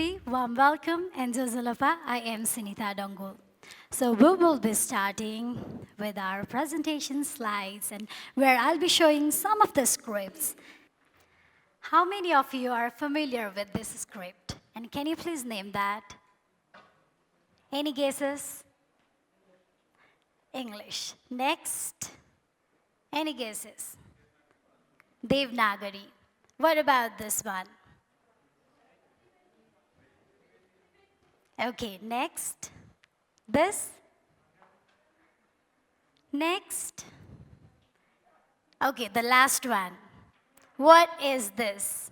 Namaste, warm welcome, and Jazalapa. I am Sunita Dangol. So we will be starting with our presentation slides and where I'll be showing some of the scripts. How many of you are familiar with this script? And can you please name that? Any guesses? English. Next. Any guesses? Devanagari. What about this one? Okay, next. This. Next. Okay, the last one. What is this?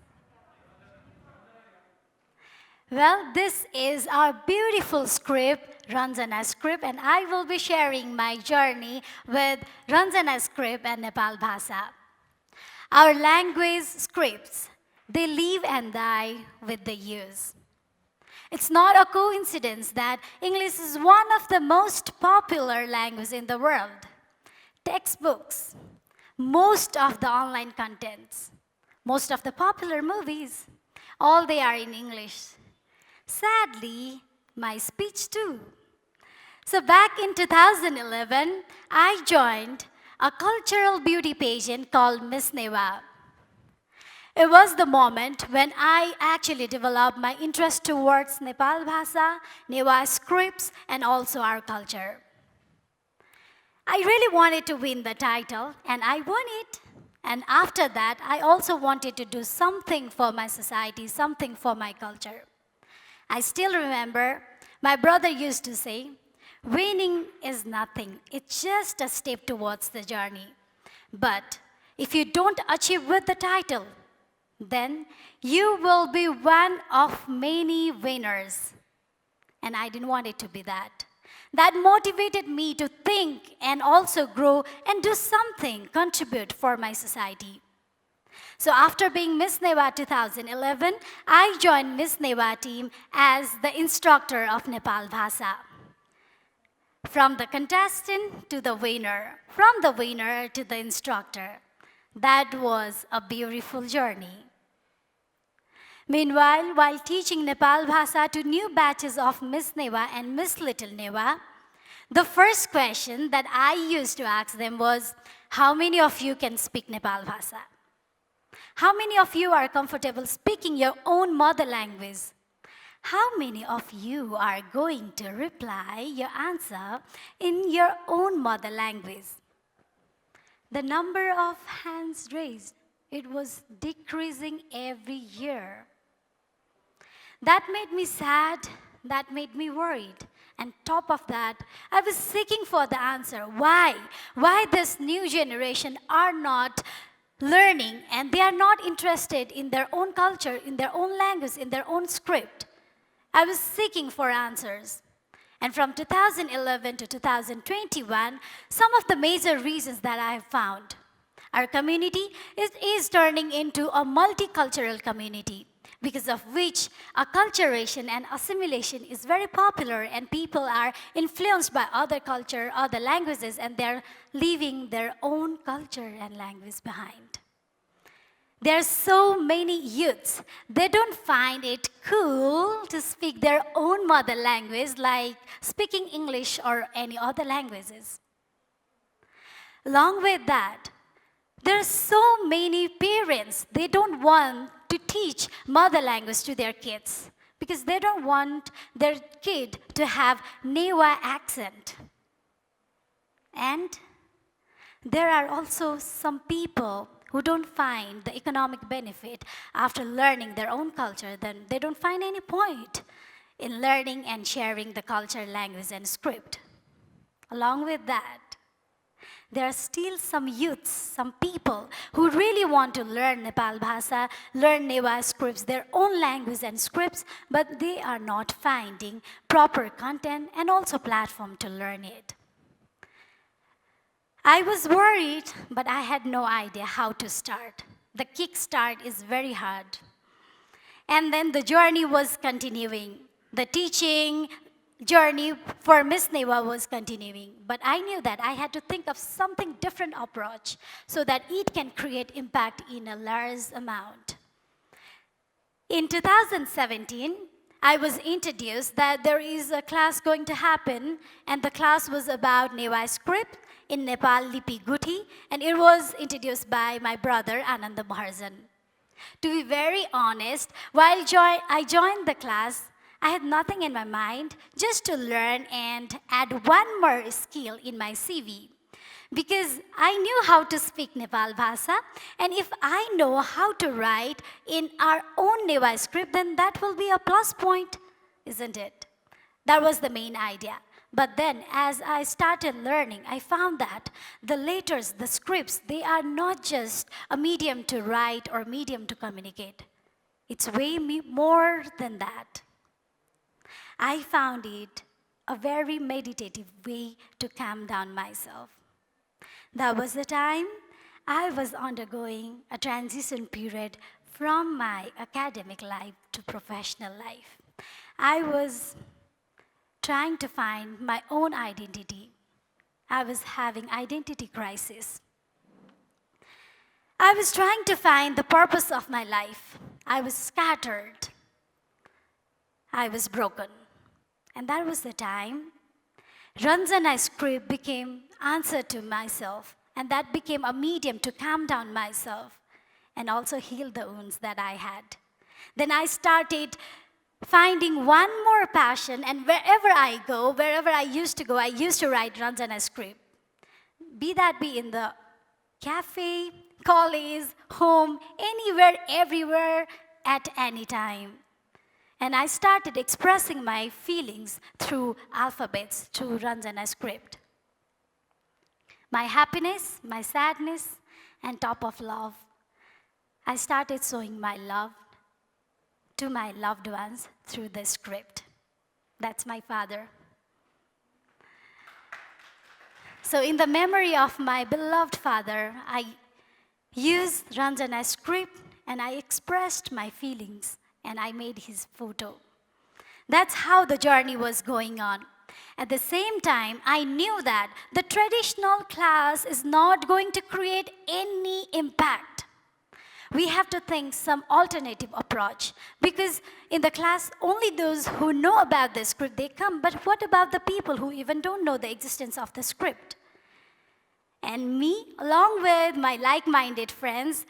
Well, this is our beautiful script, Ranjana script, and I will be sharing my journey with Ranjana script and Nepalbhasa. Our language scripts, they live and die with the years. It's not a coincidence that English is one of the most popular languages in the world. Textbooks, most of the online contents, most of the popular movies, all they are in English. Sadly, my speech too. So back in 2011, I joined a cultural beauty pageant called Miss Newa. It was the moment when I actually developed my interest towards Nepalbhasa, Newa scripts, and also our culture. I really wanted to win the title, and I won it. And after that, I also wanted to do something for my society, something for my culture. I still remember my brother used to say, winning is nothing. It's just a step towards the journey. But if you don't achieve with the title, then you will be one of many winners. And I didn't want it to be that. That motivated me to think and also grow and do something, contribute for my society. So after being Miss Newa 2011, I joined Miss Newa team as the instructor of Nepalbhasa. From the contestant to the winner, from the winner to the instructor. That was a beautiful journey. Meanwhile, while teaching Nepalbhasa to new batches of Miss Newa and Miss Little Newa, the first question that I used to ask them was, how many of you can speak Nepalbhasa? How many of you are comfortable speaking your own mother language? How many of you are going to reply your answer in your own mother language? The number of hands raised, it was decreasing every year. That made me sad, that made me worried. And top of that, I was seeking for the answer. Why? Why this new generation are not learning and they are not interested in their own culture, in their own language, in their own script? I was seeking for answers. And from 2011 to 2021, some of the major reasons that I have found. Our community is turning into a multicultural community, because of which acculturation and assimilation is very popular and people are influenced by other culture, other languages, and they're leaving their own culture and language behind. There are so many youths, they don't find it cool to speak their own mother language like speaking English or any other languages. Along with that, there are so many parents, they don't want to teach mother language to their kids because they don't want their kid to have Newa accent. And there are also some people who don't find the economic benefit after learning their own culture, then they don't find any point in learning and sharing the culture, language, and script. Along with that, there are still some youths, some people who really want to learn Nepalbhasa, learn Newa scripts, their own language and scripts, but they are not finding proper content and also platform to learn it. I was worried, but I had no idea how to start. The kickstart is very hard. And then the journey was continuing. The teaching journey for Miss Newa was continuing. But I knew that I had to think of something different approach so that it can create impact in a large amount. In 2017, I was introduced that there is a class going to happen, and the class was about Newa script in Nepal Lipi Guthi, and it was introduced by my brother Ananda Maharjan. To be very honest, while I joined the class, I had nothing in my mind, just to learn and add one more skill in my CV. Because I knew how to speak Nepalbhasa, and if I know how to write in our own Newa script, then that will be a plus point, isn't it? That was the main idea. But then, as I started learning, I found that the letters, the scripts, they are not just a medium to write or medium to communicate. It's way more than that. I found it a very meditative way to calm down myself. That was the time I was undergoing a transition period from my academic life to professional life. I was trying to find my own identity. I was having identity crisis. I was trying to find the purpose of my life. I was scattered. I was broken. And that was the time Ranjana's script became answer to myself, and that became a medium to calm down myself and also heal the wounds that I had. Then I started finding one more passion, and wherever I go, wherever I used to go, I used to write Ranjana's script. Be in the cafe, college, home, anywhere, everywhere, at any time. And I started expressing my feelings through alphabets, through Ranjana's script. My happiness, my sadness, and top of love. I started showing my love to my loved ones through the script. That's my father. So in the memory of my beloved father, I used Ranjana's script and I expressed my feelings and I made his photo. That's how the journey was going on. At the same time, I knew that the traditional class is not going to create any impact. We have to think some alternative approach, because in the class, only those who know about the script, they come, but what about the people who even don't know the existence of the script? And me, along with my like-minded friends,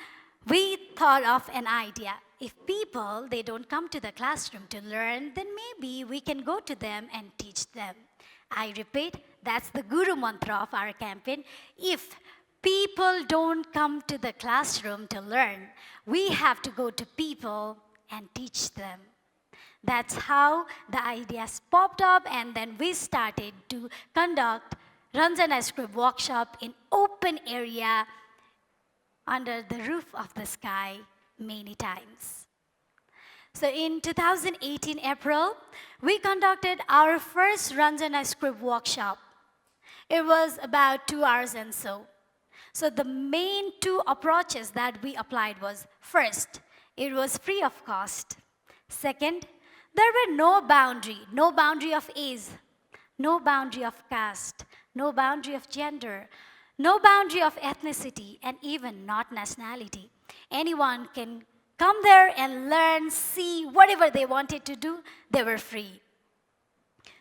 we thought of an idea. If people, they don't come to the classroom to learn, then maybe we can go to them and teach them. I repeat, that's the Guru Mantra of our campaign. If people don't come to the classroom to learn, we have to go to people and teach them. That's how the ideas popped up, and then we started to conduct Ranjana script workshop in open area under the roof of the sky many times. So in 2018 April, we conducted our first Ranjana script workshop. It was about 2 hours and so. So the main two approaches that we applied was, first, it was free of cost. Second, there were no boundary of age, no boundary of caste, no boundary of gender, no boundary of ethnicity, and even not nationality. Anyone can come there and learn, see whatever they wanted to do, they were free.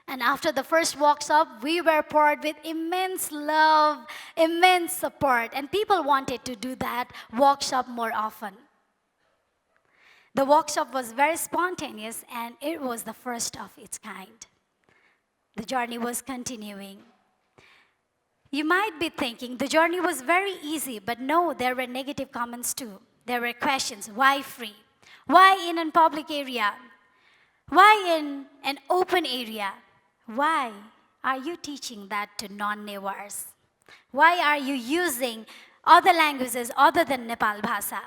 And after the first workshop, we were poured with immense love, immense support, and people wanted to do that workshop more often. The workshop was very spontaneous, and it was the first of its kind. The journey was continuing. You might be thinking the journey was very easy, but no, there were negative comments too. There were questions. Why free? Why in a public area? Why in an open area? Why are you teaching that to non-Newars? Why are you using other languages other than Nepalbhasa?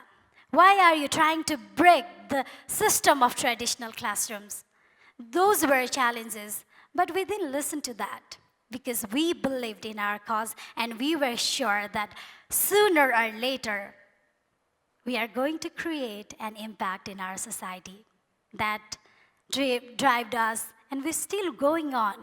Why are you trying to break the system of traditional classrooms? Those were challenges, but we didn't listen to that because we believed in our cause and we were sure that sooner or later we are going to create an impact in our society. That drove us, and we're still going on.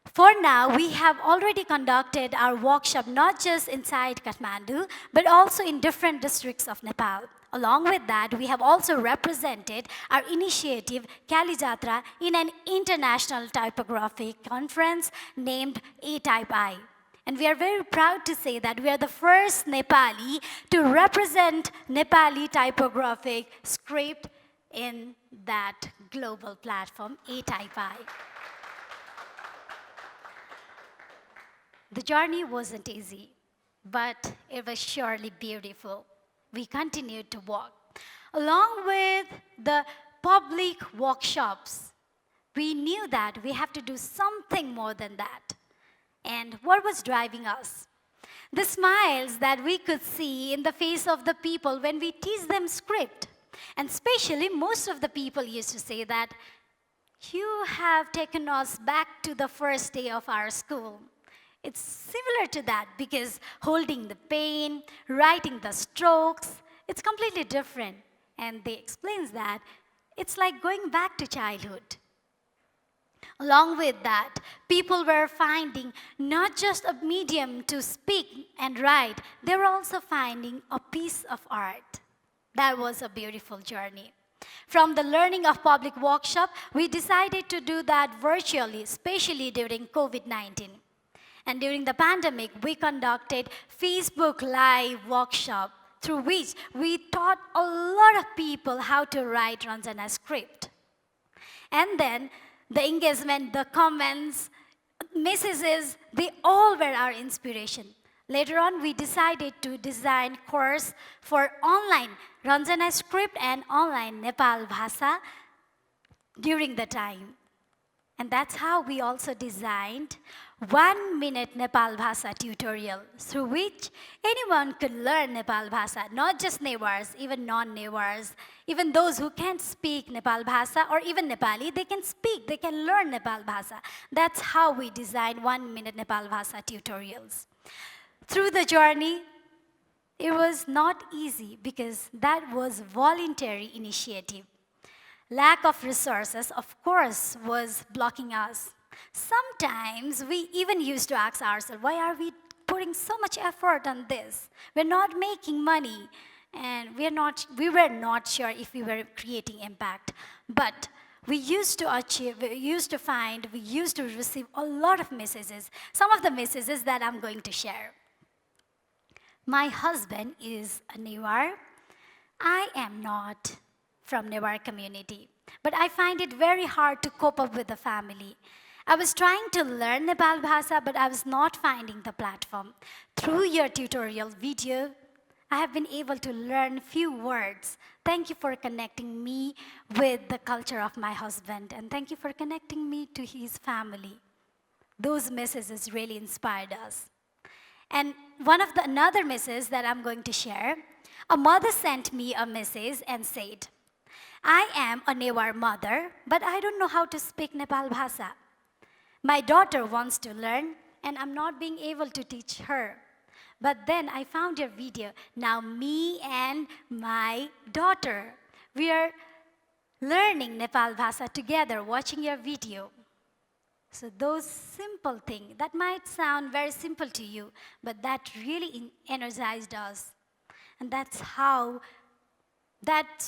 For now, we have already conducted our workshop not just inside Kathmandu, but also in different districts of Nepal. Along with that, we have also represented our initiative, Callijatra, in an international typography conference named A-Type I. And we are very proud to say that we are the first Nepali to represent Nepali typographic script in that global platform, A-Type I. The journey wasn't easy, but it was surely beautiful. We continued to walk. Along with the public workshops, we knew that we have to do something more than that. And what was driving us? The smiles that we could see in the face of the people when we teach them script. And especially, most of the people used to say that, "You have taken us back to the first day of our school." It's similar to that because holding the pen, writing the strokes, it's completely different. And they explains that it's like going back to childhood. Along with that, people were finding not just a medium to speak and write, they were also finding a piece of art. That was a beautiful journey. From the learning of public workshop, we decided to do that virtually, especially during COVID-19. And during the pandemic, we conducted Facebook Live workshop through which we taught a lot of people how to write Ranjana script. And then the engagement, the comments, messages, they all were our inspiration. Later on, we decided to design course for online Ranjana script and online Nepalbhasa during the time. And that's how we also designed 1-minute Nepalbhasa tutorial through which anyone could learn Nepalbhasa, not just Newars, even non-Newars, even those who can't speak Nepalbhasa or even Nepali, they can speak, they can learn Nepalbhasa. That's how we designed 1-minute Nepalbhasa tutorials. Through the journey, it was not easy because that was voluntary initiative. Lack of resources, of course, was blocking us. Sometimes we even used to ask ourselves, why are we putting so much effort on this? We're not making money, and we were not sure if we were creating impact. But we used to receive a lot of messages. Some of the messages that I'm going to share. My husband is a Newar. I am not from Newar community, but I find it very hard to cope up with the family. I was trying to learn Nepalbhasa, but I was not finding the platform. Through your tutorial video, I have been able to learn few words. Thank you for connecting me with the culture of my husband, and thank you for connecting me to his family. Those messages really inspired us. And another message that I'm going to share, a mother sent me a message and said, "I am a Newar mother, but I don't know how to speak Nepalbhasa. My daughter wants to learn, and I'm not being able to teach her. But then I found your video. Now me and my daughter, we are learning Nepalbhasa together, watching your video." So those simple things, that might sound very simple to you, but that really energized us. And that's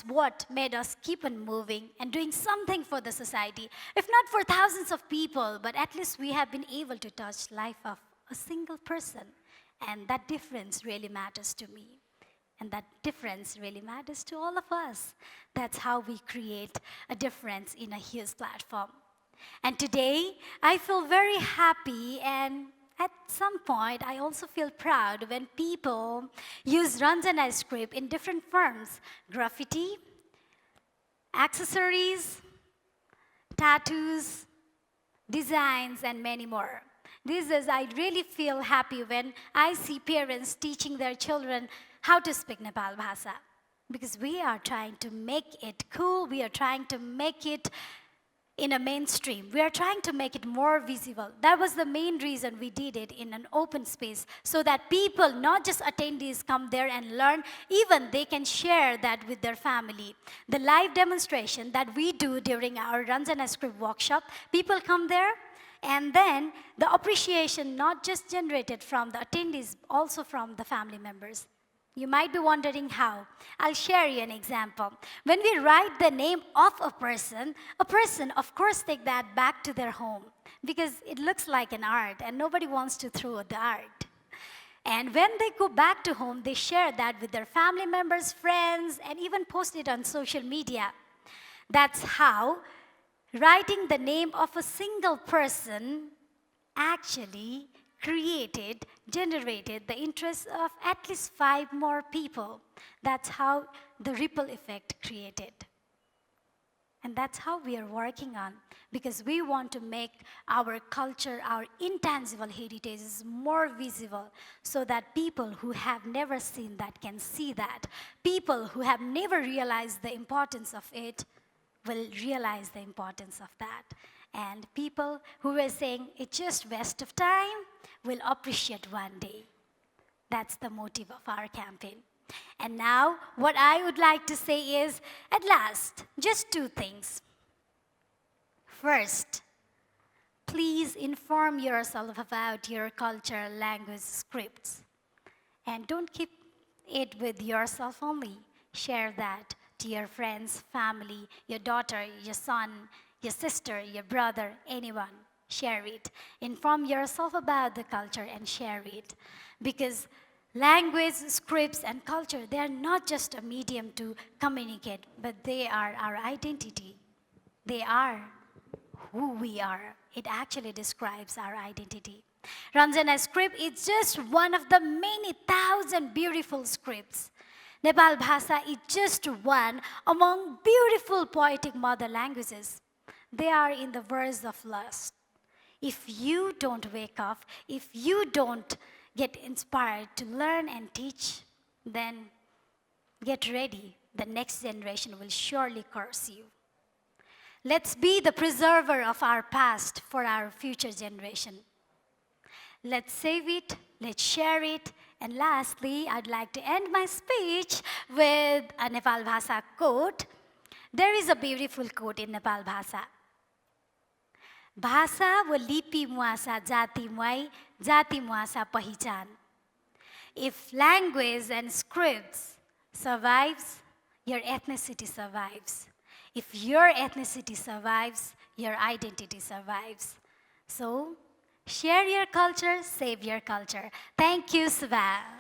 what made us keep on moving and doing something for the society. If not for thousands of people, but at least we have been able to touch life of a single person. And that difference really matters to me. And that difference really matters to all of us. That's how we create a difference in a huge platform. And today, I feel very happy, and at some point, I also feel proud when people use Ranjana script in different forms: graffiti, accessories, tattoos, designs, and many more. I really feel happy when I see parents teaching their children how to speak Nepalbhasa, because we are trying to make it cool, we are trying to make it in a mainstream. We are trying to make it more visible. That was the main reason we did it in an open space, so that people, not just attendees, come there and learn, even they can share that with their family. The live demonstration that we do during our Ranjana script workshop, people come there, and then the appreciation not just generated from the attendees, also from the family members. You might be wondering how. I'll share you an example. When we write the name of a person, of course, take that back to their home because it looks like an art and nobody wants to throw the art. And when they go back to home, they share that with their family members, friends, and even post it on social media. That's how writing the name of a single person actually generated the interest of at least 5 more people. That's how the ripple effect created. And that's how we are working on, because we want to make our culture, our intangible heritages more visible so that people who have never seen that can see that. People who have never realized the importance of it will realize the importance of that. And people who were saying it's just waste of time will appreciate one day. That's the motive of our campaign. And now, what I would like to say is, at last, just 2 things. First, please inform yourself about your culture, language, scripts. And don't keep it with yourself only. Share that to your friends, family, your daughter, your son, your sister, your brother, anyone. Share it. Inform yourself about the culture and share it. Because language, scripts, and culture, they are not just a medium to communicate, but they are our identity. They are who we are. It actually describes our identity. Ranjana's script is just one of the many thousand beautiful scripts. Nepalbhasa is just one among beautiful poetic mother languages. They are in the verse of lust. If you don't wake up, if you don't get inspired to learn and teach, then get ready. The next generation will surely curse you. Let's be the preserver of our past for our future generation. Let's save it, let's share it, and lastly, I'd like to end my speech with a Nepalbhasa quote. There is a beautiful quote in Nepalbhasa. भाषा व लिपि मुहासा जाति मुहासा पहिचान. If language and scripts survives, your ethnicity survives. If your ethnicity survives, your identity survives. So, share your culture, save your culture. Thank you, Subha.